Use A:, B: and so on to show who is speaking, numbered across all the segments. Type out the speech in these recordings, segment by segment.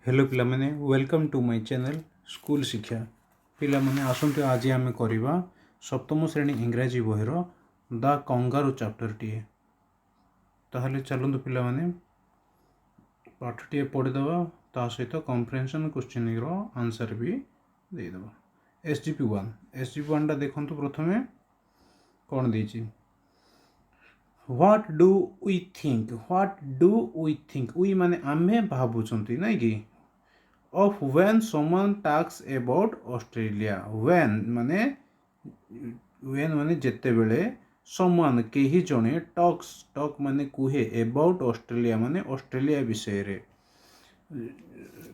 A: Hello पिला माने welcome to my channel school शिक्षा पिला माने आसंतु आज आम करवा सप्तम श्रेणी इंग्राजी बहिर द कंगारू चैप्टर टी ताहले चलतु पिला माने पाठ टी पढ़ीदे ता सहित कम्प्रेहेंशन क्वेश्चन रो आंसर भी देदेबा। SGP1 टा देखंतु प्रथमे कौन देछि what do we think we माने आमे भाबुचंती नै कि of when someone talks about Australia when माने जेते बेले someone केही जणे talk माने कुहे about Australia माने ऑस्ट्रेलिया विषय रे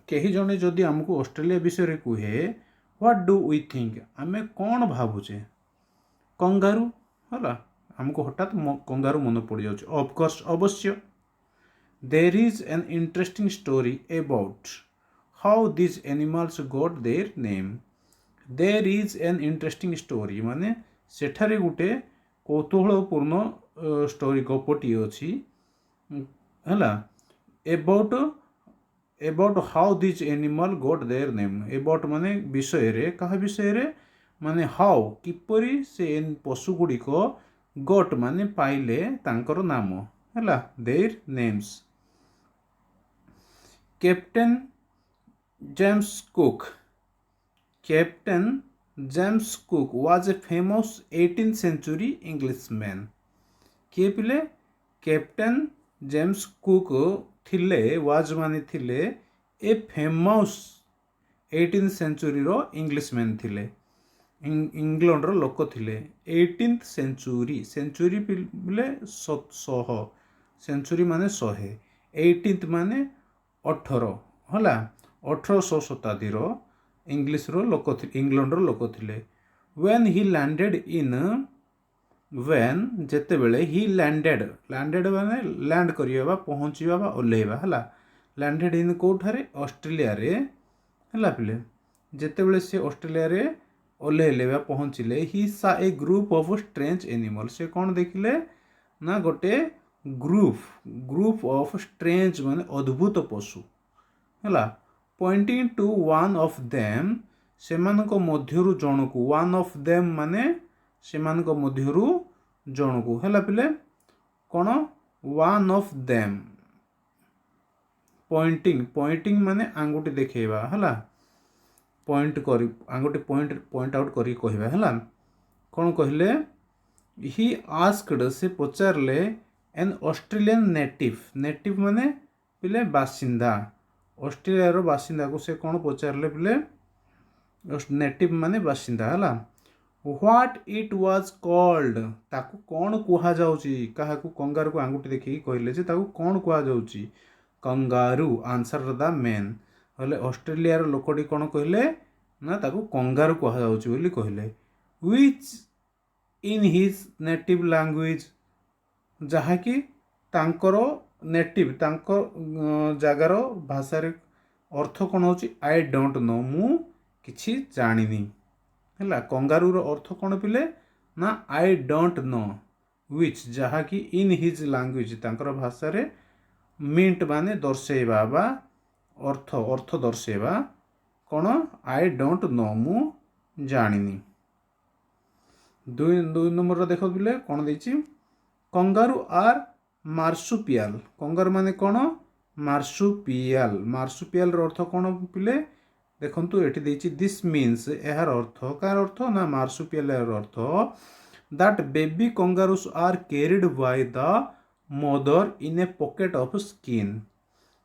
A: केही जणे जदि हमको ऑस्ट्रेलिया विषय रे कुहे what do we think आमे कौन भाबुचे कंगारू हला हमको हठात कंगारू मन पड़ जाउछ ऑफ कोर्स अवश्य there is an interesting story about how these animals got their name there is an interesting story माने सेठारे गुटे कौतूहलपूर्ण स्टोरी गपटी अछि हला about how these animal got their name about माने विषय रे कहा विषय रे माने how किपरि से पशु गुडी को got माने पाइले तांकर नाम हला their names captain James Cook was a famous 18th century Englishman किए पिले कैप्टन जेम्स कुक थिले वाज माने थिले ए फेमस 18th सेंचुरी रो इंग्लिशमैन थिले इंग्लैंड रो लोक थिले 18th सेंचुरी पिले 100 सेंचुरी माने 100 18th माने 18 हला 1800 शताब्दी रो इंग्लिश रो लोक थिले इंग्लैंड रो लोक थिले when he landed in when जेते बेले he landed माने लैंड करिया पहुँचवा बा ओल्लेबा हला लैंडेड इन कोठारे ऑस्ट्रेलिया रे हला पिले जेते बेले से ऑस्ट्रेलिया रे ओल्लेले बा पहुँचिले ही सा ए ग्रुप ऑफ स्ट्रेंज एनिमल से कौन देखिले ना गोटे ग्रुप ऑफ स्ट्रेंज माने अद्भुत पशु हला pointing to one of them सेमानको मध्यरु जणको वन ऑफ देम माने सेमानको मध्यरु जणको हला पिले कोन वन ऑफ देम पॉइंटिंग माने आंगुठी देखेबा हला पॉइंट करी आंगुठी पॉइंट आउट करी कहबा हला कोन कहले ही आस्क्ड से पचारले एन ऑस्ट्रेलियन नेटिव माने पिले बासिंदा ऑस्ट्रेलिया रो बासिंदा को से कोन पचारले पिले नेटिव माने बासिंदा हला व्हाट इट वाज कॉल्ड ताकू कोन कुहा जाउची काहाकू कंगारू को आंगुठी देखि कहले जे ताकू कोन कुहा जाउची कंगारू आंसर द मैन हले ऑस्ट्रेलिया रो लोकडी कोन कहले ना ताकू कंगारू कुहा जाउची बोली कहले which in his native language जहा कि तांकर नेटिव तांको जगार भाषा रे अर्थ कोन होची आई डोंट नो मु किछि जानिनी हला कंगारू रो अर्थ कोन पिले ना आई डोंट नो व्हिच जहा कि इन हिज लैंग्वेज तांकर भाषा रे मिंट माने दर्शेबा बा अर्थ दर्शेबा कोन आई डोंट नो मु जानिनी दुई नंबर रो देखो पिले कोन देछि कंगारू आर मार्सुपियल कंगारू माने कोन मार्सुपियल रो अर्थ कोन पिले देखंतु एठी देछि दिस मीन्स एहार अर्थ कार अर्थ ना मार्सुपियल रो अर्थ that baby kangaroos are carried by the mother in a pocket of skin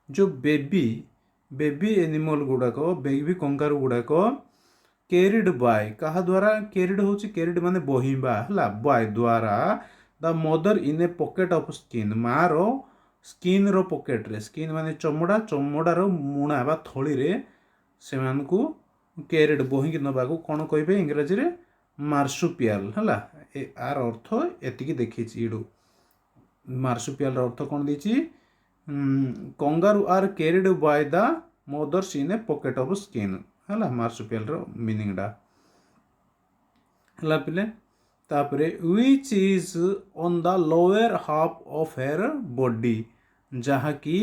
A: जो बेबी एनिमल गुडा को बेबी कंगारू गुडा को कैरिड बाय कहा द्वारा कैरिड होछि कैरिड माने बहिबा हला बाय द्वारा the mother in a pocket of skin मारो स्किन रो पॉकेट रे स्किन माने चमड़ा रो मुणा बा थळी रे सेमान को कैरिड बहिक नबाकू कोन कहबे इंग्रजी रे मार्सुपियल हला ए आर अर्थ एतिकी देखिछि इडू मार्सुपियल रो अर्थ कोन दिछि kangaroo are carried by the mothers in a pocket of skin हला मार्सुपियल रो मीनिंग डा हला पिले तापरे which is on the lower half of her body जहा कि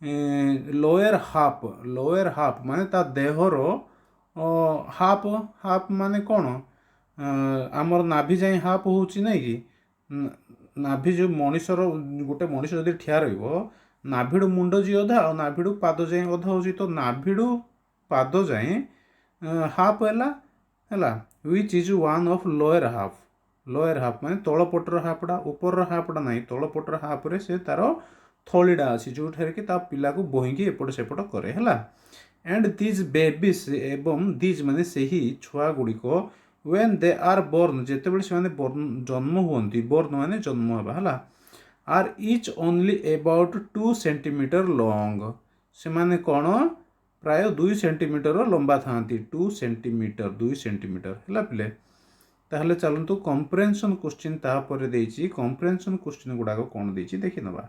A: लोअर हाफ माने ता देहर हाफ हाफ माने कौन आमर नाभि जाए हाफ होची नहीं कि नाभि जो मनीषर गोटे मनीष जदि ठिया रहिबो नाभिडु मुंड जी अधा और नाभिडु पाद जाए अधा होची तो नाभिडु पाद जाए हाफ है which is one of lower half माने तल पटर हाफटा ऊपर हाफटा नहीं तल पटर हाफ रे से तार थलीटा अच्छी जो कि ता पिला को बोहिंगी एपट सेपट करे है एंड दिज बेबीज एवं दिज माने सही छुआ गुड़िक व्वेन दे आर बोर्न जिते से जन्म हुए बोर्न माने जन्म होगा are each only about 2 centimetre long से माने कौन प्राय 2 सेंटीमीटर लंबा था 2 सेंटीमीटर 2 सेंटीमीटर है पिले ताहले चलतु कंप्रेhension क्वेश्चन तापर देछि कंप्रेhension क्वेश्चन गुड़ाक कौन देछि देखि नबा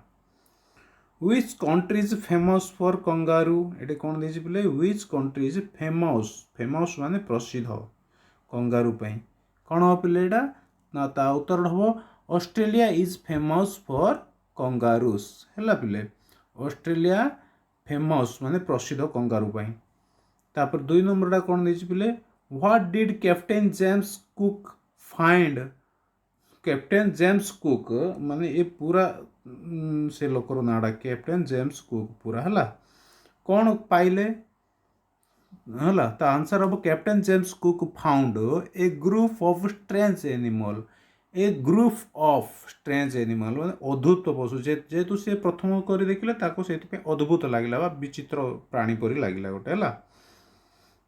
A: which country is famous for kangaroo एटे कौन देछि पिले which country is famous famous माने प्रसिद्ध कंगारू पई कौन हो पिले एटा ना ता उत्तर हबो ऑस्ट्रेलिया इज फेमस फॉर कंगारूस हैला पिले ऑस्ट्रेलिया फेमस माने प्रसिद्ध कंगारू पई तापर 2 नंबरटा कौन देछि पिले what did captain James cook find captain James cook माने ये पूरा से लोकर नाड़ा कैप्टन जेम्स कुक पूरा है कौन पाइले है ता आंसर हम captain James cook found a group of strange animal A group of strange animal माने अद्भुत पशु जेहेतु सी प्रथम कर देखिले ताको से अद्भुत लगिला विचित्र प्राणी परी लगिला गोटे है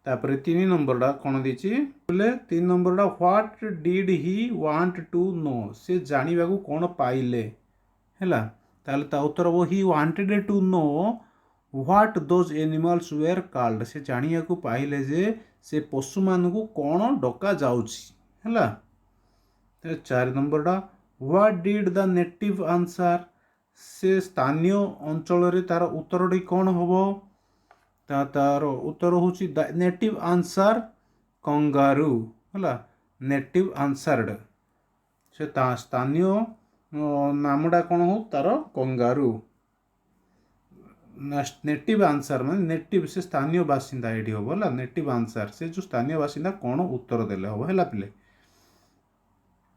A: तापर 3 नंबरटा कौन देछि बोले 3 नंबरटा what did he want to know से जानिबा को कौन पाइले हैला ताले ता उत्तर वो he wanted to know what those animals were called से जानिया को पाइले जे से पशु मान को कौन डका जाउछि हैला 4 नंबरटा what did the native answer से स्थानीय अंचल रे तार उत्तरटी कौन होबो तार उत्तर हूँ द नेटिव आंसर कंगारू है नेटिव आंसर्ड से स्थानीय नामटा कौन हो तार कंगारू नेटिव आंसर माने नेटिव से स्थानीय बासिंदा ये हम है नेटिव आंसर से जो स्थानीय बासिंदा कौन उत्तर देले हम है पिले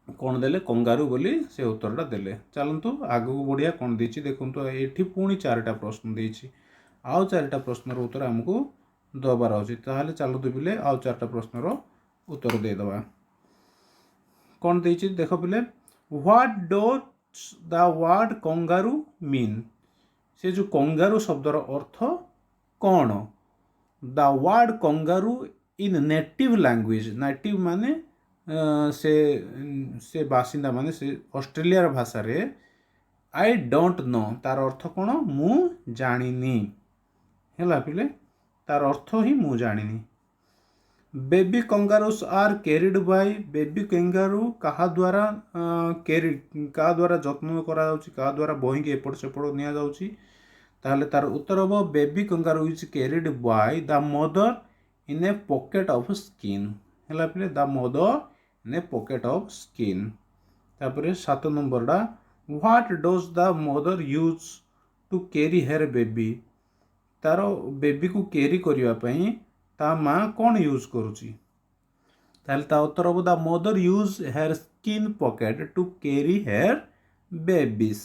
A: कौन देले कंगारू बोली से उत्तरटा देले चलतु आगू बढ़िया कौन देछि देखंतु एठी पुणी 4टा प्रश्न देछि आउ 4टा प्रश्नर उत्तर आमको दबार अच्छी ताहले चलतु पिले आउ 4टा प्रश्नर उत्तर देदबा कौन देछि देख पिले what does the word kangaroo mean से जो कंगारू शब्दर अर्थ कौन the word kangaroo in native language native माने से बासिंदा माने से ऑस्ट्रेलिया भाषा रे आई डोंट नो तार अर्थ कौन मु जानिनी है पिले तार अर्थ ही मु जानिनी baby kangaroos are carried by baby kangaroo कहा द्वारा कैरिड का द्वारा जत्न करा जाउची का द्वारा बोहिंगे एपट सेपट निया जाउची ताहले तार उत्तर हो baby kangaroo is carried by the mother in a pocket of skin है पिले the mother in a pocket of skin तापर 7 नंबरटा what does the mother use to carry her baby तार बेबी को कैरी करने ता माँ कौन यूज करुची ताहले ता उत्तर हम the mother use her skin pocket to carry her babies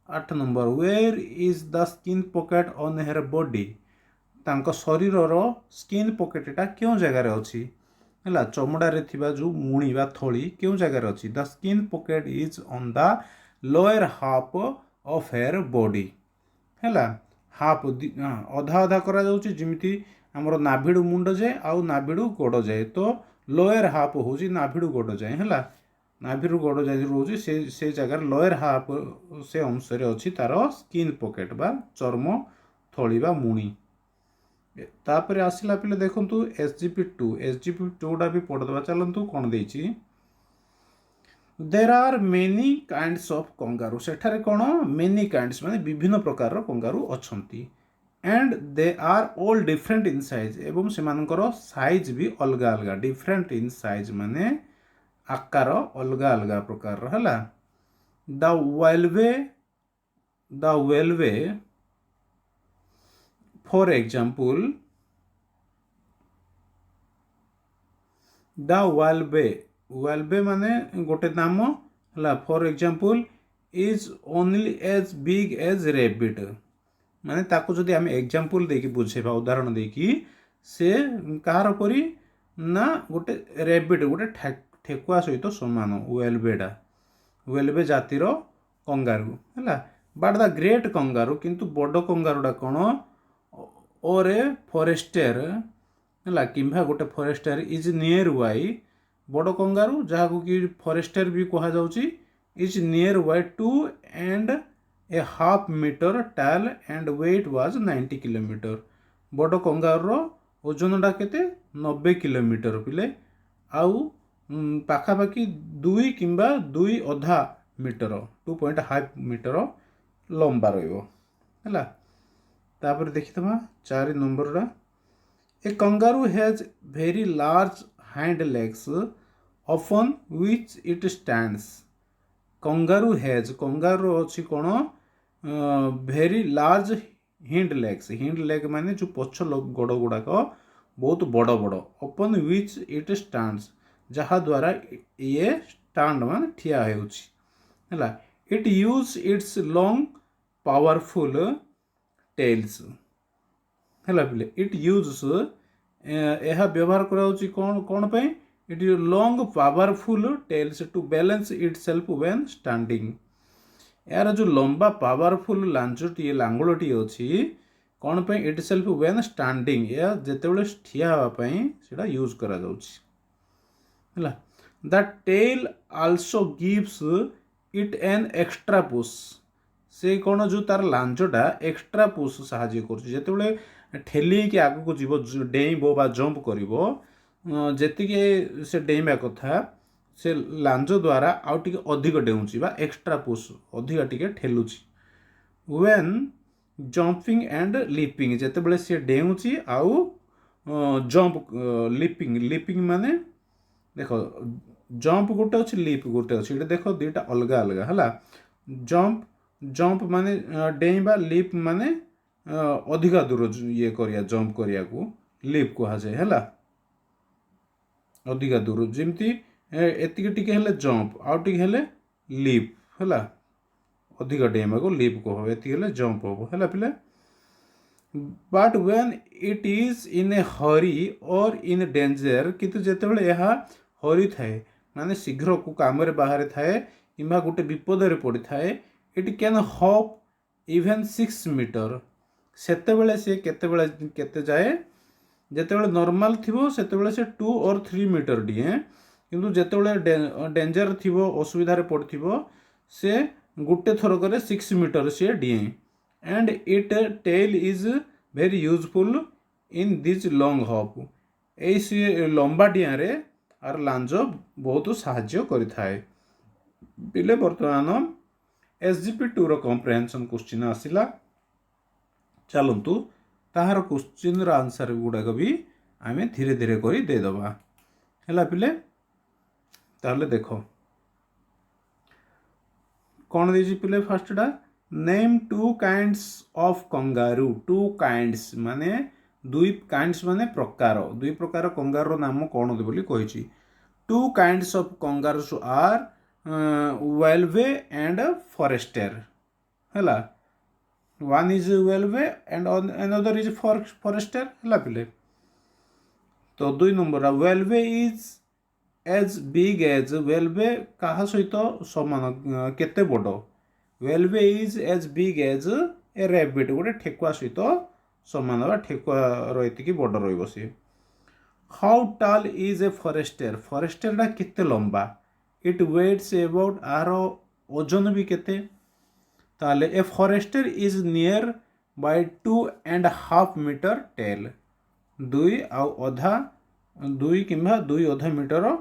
A: 8 number where is the skin pocket on her body तांको शरीर स्किन पॉकेटा क्यों जगार अच्छी है चमड़ा रे थिबा जो मुणी बा थली क्यों जगार अच्छी the skin pocket is on the lower half of her body है हाफ अधा अधा करा जाउची जिमिति हमर नाभिडु मुंड जाए आउ नाभिडु गोड़ जाए तो लोअर हाफ होची नाभिडु गोड़ जाए है नाभिडु गोड़ जाए रोची से जगह लोअर हाफ से अंश रे अछि तार स्किन पॉकेट बा चर्म थली बा मुणी तापर आसिला पिले देखंतु एसजीपी 2 टा भी पढ़दबा चलंतु कोन देछि there are many kinds of kangaroo सेठारे कौन मेनी काइंड्स माने विभिन्न प्रकार कंगारू अच्छंती and they are all different in size एवं सेमानकर साइज भी अलग अलग डिफरेंट इन साइज माने आकार अलग अलग प्रकार है the wallaby for example the wallaby माने गोटे नाम है। For example is only as big as rabbit माने ताको जदि आम एग्जांपल देकी बुझेबा उदाहरण देकी से कहार परी ना गोटे रैबिट गोटे ठेकुआ सहित समान वेलबे जातिर कंगारू है। बट द ग्रेट कंगारू किंतु बड़ कंगारूटा कौन और ए फॉरेस्टर है किंबा गोटे फॉरेस्टर इज नियर वाई बड़ कंगारू जहाँ कि फॉरेस्टर भी कहा जाउची is near by 2.5 metre tall and weight was 90 kilometre बड़ कंगारूर ओजनटा केते 90 किलोमीटर पिले आउ पाखापाखि 2 किंबा 2.5 मीटर 2.5 मीटर लंबा रहा है। देखिए 4 number A kangaroo has very large hind legs often which it stands kangaroo अच्छी कौन वेरी लार्ज हिंड लेग माने जो पछ गोड़ गुड़ाक बहुत बड़ बड़ ओपन विच इट स्टैंड्स जहा द्वारा ये स्टैंड मान ठिया है। It use its long powerful tails है पिले इट यूज यह व्यवहार कराउची कौन कौन पे it long powerful tails to balance itself when standing यार जो लंबा पावरफुल लांगुलटी अच्छी कौन पे इट सेल्फ व्हेन स्टैंडिंग या जेतेबेले ठिया होवाई सेटा यूज करा जाउची है। The tail also gives it an extra push से कौन जो तार लांजटा एक्स्ट्रा पुश साहाଯ୍य करुच्ची जेतेबेले ठेली कि आगू जीव डेइबो बा जंप करिवो जेतिके से डेइबा कथा से लांज द्वारा आउ टिके अधिक डेउची बा एक्स्ट्रा पुश अधिक टिके ठेलुची व्हेन जंपिंग एंड लीपिंग जेतेबेले से डेउची आउ जंप लीपिंग माने देखो जंप गोटे अच्छे लीप गोटे अच्छे देखो दुईटा अलग अलग है। जंप माने डेइबा लीप माने अधिका दूर ये करिया जंप करिया को लीप कहा जाए है। अधिका दूर जमती एतिके टिके हेले जंप आउ टिके हेले लीप है अधिका डेइबा को लीप कह एति हेले जंप हम है पिले। But when it is in a hurry or in danger किंतु जेतेबेले यह हरी थाए माने शीघ्र को काम रे बाहर थाए किंबा गोटे विपद रे पड़ी थाए it can hop even 6 metre सेतेबेले से केते जाए जेतेबेले नॉर्मल थिबो सेतेबेले से 2 और 3 मीटर डिए किंतु जेतेबेले डेंजर थिबो असुविधा रे पड़थिबो से गुटे थरक 6 मीटर से डिए and it tail is very useful in this long hop ए लंबा डिया रे आर लांज बहुत साहाଯ୍य करिथाए पिले। वर्तमान SGP2 रो कॉम्प्रिहेंशन क्वेश्चन आसिला चलतु ताहार क्वेश्चन रो आंसर गुड़ाक भी आम धीरे धीरे करी दे दबा है पिले। ताहले देखो कौन देजी पिले फर्स्टटा name 2 kinds of kangaroo 2 kinds माने दुई काइंड्स माने प्रकार 2 प्रकार कंगारू नाम कौन दे बोली कहिछि 2 kinds of kangaroos are wallaby and forester है। One is wallaby and another is forester है पिले। तो 2 number wallaby is as big as wallaby कहा सहित समान केते बड़ wallaby is as big as a rabbit गोटे ठेकुआ सहित समान बा ठेकुआ एतिकी बड़ रहिबो से। हाउ टाल इज ए फॉरेस्टर केते लंबा इट वेट्स अबाउट आर ओजन भी केते ताले a forester is near by 2.5 metre tall 2 आउ अधा 2 किंबा 2.5 मीटर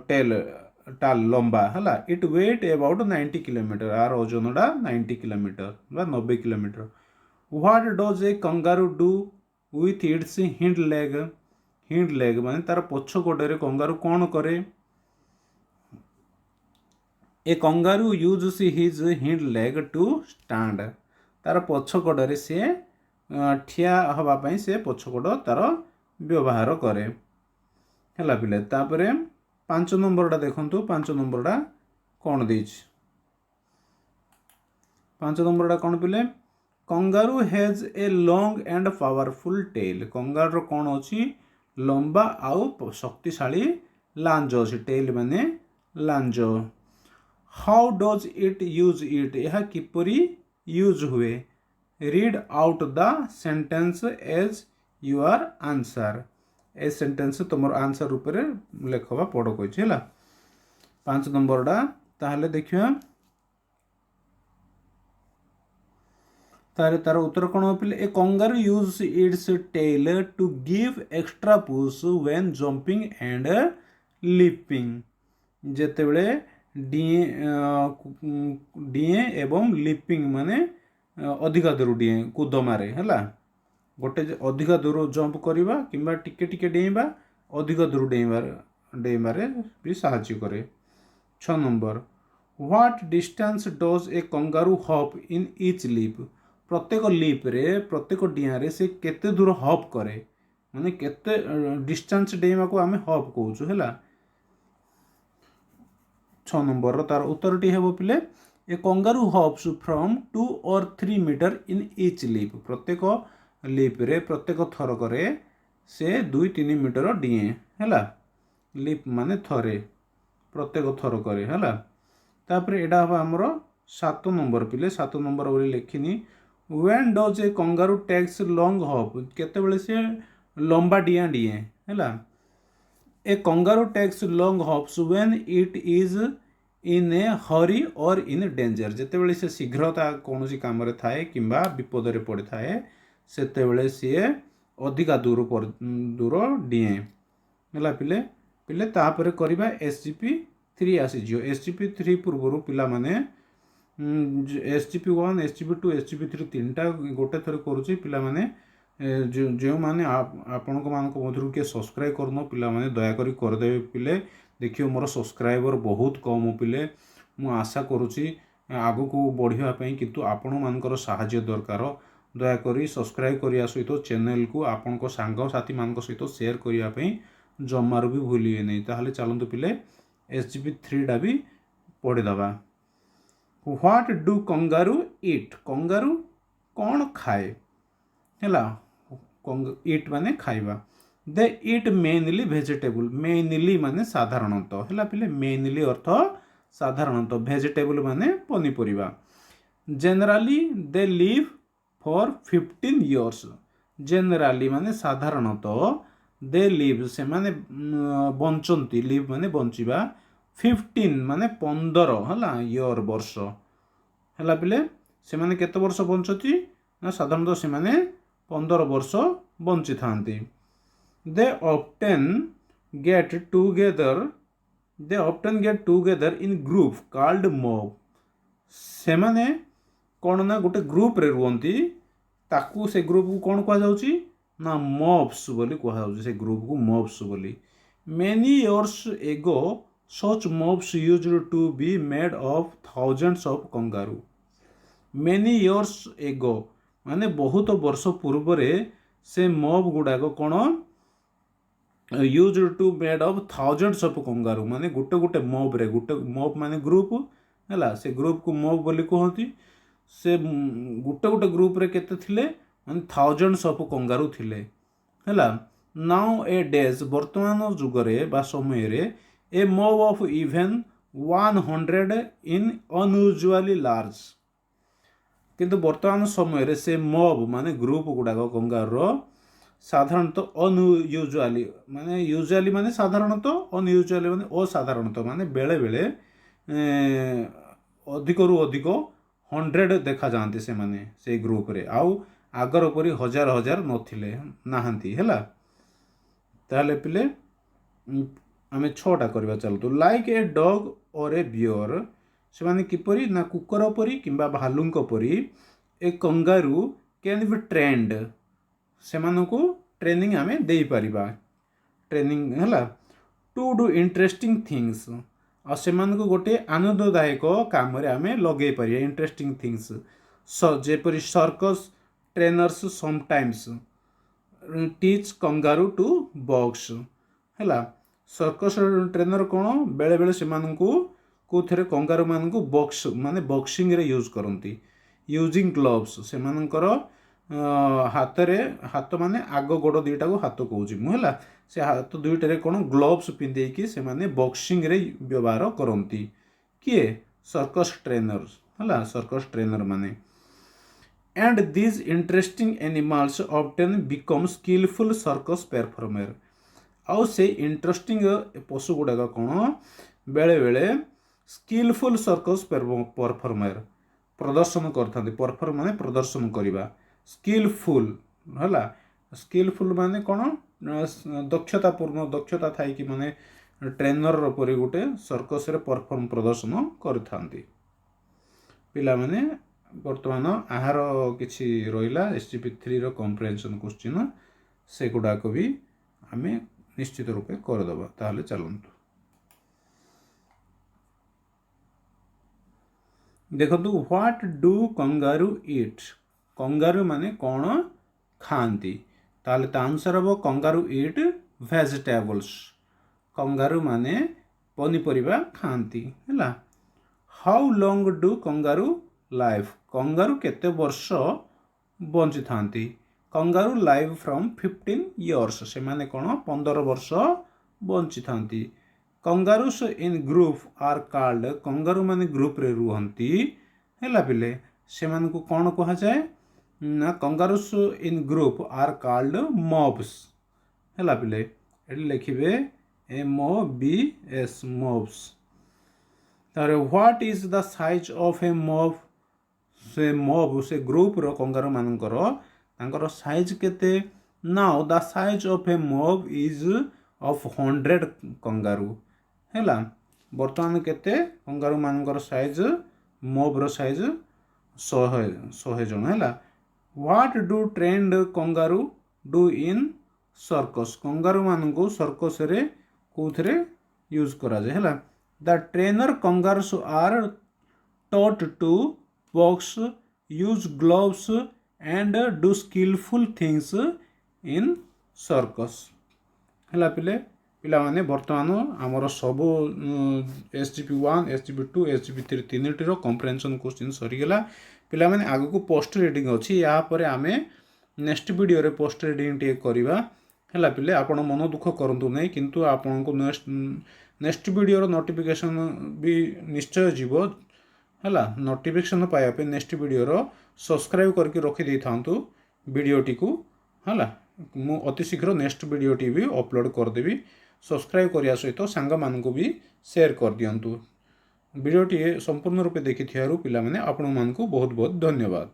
A: टेल टाल लंबा है। इट वेट अबाउट 90 किलोमीटर आर ओजनटा 90 किलोमीटर बा 90 kilometre. What does a kangaroo do with its hind leg माने तार पछ गोडे कंगारू कौन करे a kangaroo use his hind leg to stand तार पछ गोडे से ठिया हवा पाई से पछपट तार व्यवहार करे हैला पिले। तापरे 5 नंबरटा देखंतु 5 नंबरटा कौन देछि 5 नंबरटा कौन पिले kangaroo has a long and powerful tail. Kangaroo कौन अछि लंबा आउ शक्तिशाली लांज अछि टेल माने लांज। How does it use it यह किपरि यूज हुए read out the sentence as your answer a sentence तुम आंसर ऊपर लेखवा पढ़ कही है 5 नंबरटा ताहले देखिए तार उत्तर कौन हो पिले a kangaroo use its tail to give extra push when jumping and leaping जेतेबेले डीए एवं लीपिंग माने अधिका दूर डीए कूद मारे है गोटे अधिका दूर जंप करवा किंबा टिके टिके डेइबा अधिक दूर डेइबारे भी साहाय्य करे। 6 number what distance does a kangaroo hop in each leap प्रत्येक लीप रे प्रत्येक डिया रे से केते दूर हॉप करे माने केते डिस्टेंस डेइबा को आमे हॉप कहूछु हैला। 6 नंबर तार उत्तर टी हेबो पिले ए कंगारू हॉप्स फ्रॉम 2 और 3 मीटर इन ईच लीप प्रत्येक लीप रे प्रत्येक थर करे से 2-3 मीटर डिए हैला लीप माने थरे प्रत्येक थर करे हैला। तापर एडा हबा हमरो 7 नंबर पिले 7 नंबर बोली लेखिनी when does a kangaroo takes long hop केते बेले से लंबा डिया डिए हैला। A kangaroo takes long hops when it is in a hurry or in danger जेते बेले से शीघ्रता कोनोसी काम रे थाए किंबा विपद रे पड़े थाए सेते बेले सीए अधिका दूर डिए हैला पिले पिले तापर करबा एसजीपी 3 आसी जियो एसजीपी 3 पूर्व पिला माने एसजीपी 1 एसजीपी 2 एसजीपी 3 तीनटा गोटे थर करूची पिला माने जो माने आपण को मान को मधुर के सब्सक्राइब करनो पिला माने दया करी कर देबे पिले देखियो मोर सब्सक्राइबर बहुत कम पिले मु आशा करूची आगो को बढ़िया पई किंतु आपण मानकर सहाय्य दरकार दया करी सब्सक्राइब करिया सहित चैनल को आपण को सांग साथी मान को सहित शेयर करिया पई जमार भी भूलिए नहीं ताहले चलंतु पिले एसजीपी 3 डा भी पढ़ी दबा। What do kangaroo eat kangaroo कौन खाए हैला ईट माने खाइबा they eat mainly vegetable mainly माने साधारणतः हैला पिले मेनली अर्थ साधारणतः वेजिटेबल माने पनीपरिबा generally they live for 15 years generally माने साधारणतः दे लिव से माने बंचंती लिव माने बंचिबा 15 माने 15 हैला इयर वर्ष हैला पिले से माने केते वर्ष बंचती ना साधारणतः से माने 15 वर्ष बंची थांती। They often get together in group called mob से माने कौन ना गोटे ग्रुप रे रुहंती ताकू से ग्रुप को कौन कहा जाउची ना मॉब्स बोली कहा जाउची से ग्रुप को मॉब्स बोली। Many years ago such mobs used to be made of thousands of kangaroo many years ago माने बहुत वर्ष पूर्व रे से मॉब गुड़ाक कौन use to made of thousands of kangaroo माने गोटे गोटे मॉब रे गोटे मॉब माने ग्रुप हैला से ग्रुप को मॉब बोली कहती से गोटे गोटे ग्रुप रे केते थिले माने थाउजेंड्स ऑफ कंगारू थिले हैला। नाउ ए डेज वर्तमान जुग रे बा समय रे a mob of even 100 in unusually large किंतु वर्तमान समय रे से मॉब माने ग्रुप गुड़ाक कंगारू साधारणतः यूजुअली माने साधारणतः अनयूजुअली माने असाधारणतः माने बेले बेले अधिक रु अधिक 100 देखा जाते से माने से ग्रुप रे आउ आगर परी हजार हजार नथिले नाहंती हैला। ताले पिले आमे 6टा करबा चलतो लाइक ए डॉग और ए बियर से माने किपरि ना कुकर परी किंबा भालुंक परी a kangaroo can be trained से मानको ट्रेनिंग आमे देई परिबा ट्रेनिंग हैला टू डू इंटरेस्टिंग थिंग्स आ से मानको गोटे आनंददायक काम रे आमे लगे परिया इंटरेस्टिंग थिंग्स जेपरि circus trainers sometimes teach kangaroo to box ହେଲା सर्कस ट्रेनर कौन बेले बेले से कौन कंगारू मान बॉक्स माने बॉक्सिंग रे यूज करती यूजिंग ग्लोव्स से हाथ रे हाथ माने आग गोड़ दुईटा को हाथ कहूँ मुझे से हाथ दुईटे कौन ग्लोव्स पिंधेकी से माने बॉक्सिंग रे व्यवहार करती किए सर्कस ट्रेनर है सर्कस ट्रेनर माने and this interesting animals often become skilful circus performer आउ से इंटरेस्टिंग पशु गुड़ाक कौन बेले बेले स्किलफुल सर्कस परफॉर्मर प्रदर्शन करते परफॉर्म माने प्रदर्शन करवा स्किलफुल है स्किलफुल माने कौन दक्षतापूर्ण दक्षता थाई कि माने ट्रेनर परि गोटे सर्कस रे परफॉर्म प्रदर्शन करथांती पिला माने वर्तमान आहार किछि रहिला SGP3 रो कॉम्प्रिहेंशन क्वेश्चन से गुडाक भी आमे निश्चित रूपे करदबा ताहले चलंतु देखंतु what do kangaroo eat kangaroo माने कौन खाती ताहले ता आंसर हम कंगारू ईट वेजिटेबल्स कंगारू माने पनीपरिबा खाती हैला how long do kangaroo life kangaroo केते वर्ष बंची थांती कंगारू लाइव फ्रॉम 15 इयर्स से माने कौन 15 वर्ष बंची थांती kangaroos in group are called kangaroo माने ग्रुप रे रुहंती हैला पिले से मान को कौन कहा जाए ना कंगारूस in group are called mobs हैला पिले एटी लिखिबे MOBS मॉब्स तारे what is the size of A mob से ग्रुप रो कंगारू मानकर तांकर साइज केते now the size of A mob is of 100 kangaroo हैला वर्तमान केते कंगारू मानकर साइज मॉब रो साइज 100 जन हैला what do trained kangaroo do in circus kangaroo मानकु सर्कस रे कोथरे यूज करा जाय हैला the trainer kangaroos are taught to box use gloves and do skillful things in circus हैला पिले पिला माने वर्तमान आमर सब SGP1 SGP2 SGP3 तीनटीर comprehension question सरीगला पिला माने आगु को पोस्ट रीडिंग अच्छी या परे आमे नेक्स्ट वीडियो रे पोस्ट रीडिंग टे करबा हैला पिले आपण मन दुख करंतु नै किंतु आपण को नेक्स्ट वीडियो रो नोटिफिकेशन भी निश्चय जीवो हैला नोटिफिकेशन पाया पे नेक्स्ट वीडियो रो सब्सक्राइब करके रखि दै थांतु वीडियोटी को हैला मु अति शीघ्र नेक्स्ट वीडियोटी भी अपलोड कर देबी सब्सक्राइब करिया सहित सांग मानकु भी शेयर कर दियंतु वीडियोटी संपूर्ण रूपे देखि थियारु पिला माने आपण मानकु बहुत बहुत धन्यवाद।